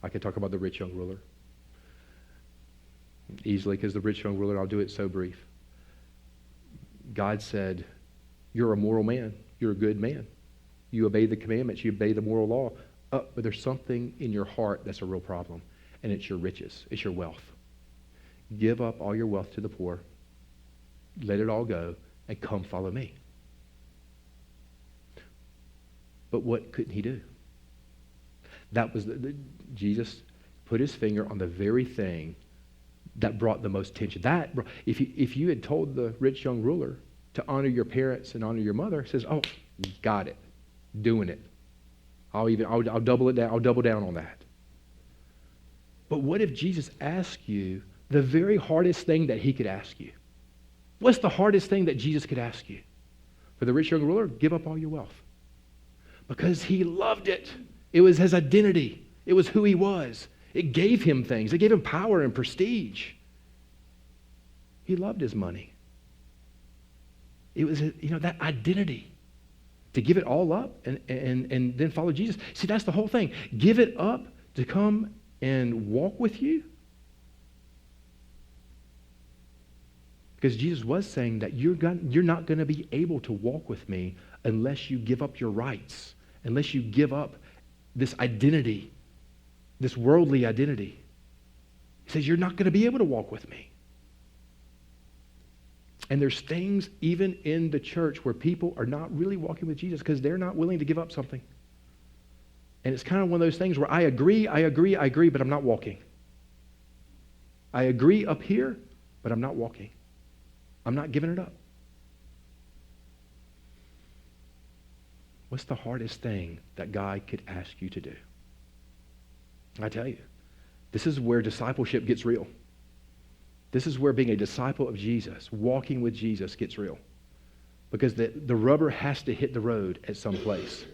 I could talk about the rich young ruler easily because the rich young ruler, I'll do it so brief. God said, you're a moral man. You're a good man. You obey the commandments. You obey the moral law. But there's something in your heart that's a real problem, and it's your riches. It's your wealth. Give up all your wealth to the poor. Let it all go, and come follow me. But what couldn't he do? That was Jesus put his finger on the very thing that brought the most tension. If you had told the rich young ruler to honor your parents and honor your mother, he says, oh, got it, doing it. I'll double it down. I'll double down on that. But what if Jesus asked you the very hardest thing that he could ask you? What's the hardest thing that Jesus could ask you? For the rich young ruler, give up all your wealth. Because he loved it. It was his identity. It was who he was. It gave him things. It gave him power and prestige. He loved his money. It was, that identity. To give it all up and then follow Jesus. See, that's the whole thing. Give it up to come and walk with you. Because Jesus was saying that you're not going to be able to walk with me unless you give up your rights, unless you give up this identity, this worldly identity. He says, you're not going to be able to walk with me. And there's things even in the church where people are not really walking with Jesus because they're not willing to give up something. And it's kind of one of those things where I agree, but I'm not walking. I agree up here, but I'm not walking. I'm not giving it up. What's the hardest thing that God could ask you to do? I tell you, this is where discipleship gets real. This is where being a disciple of Jesus, walking with Jesus, gets real. Because the rubber has to hit the road at some place.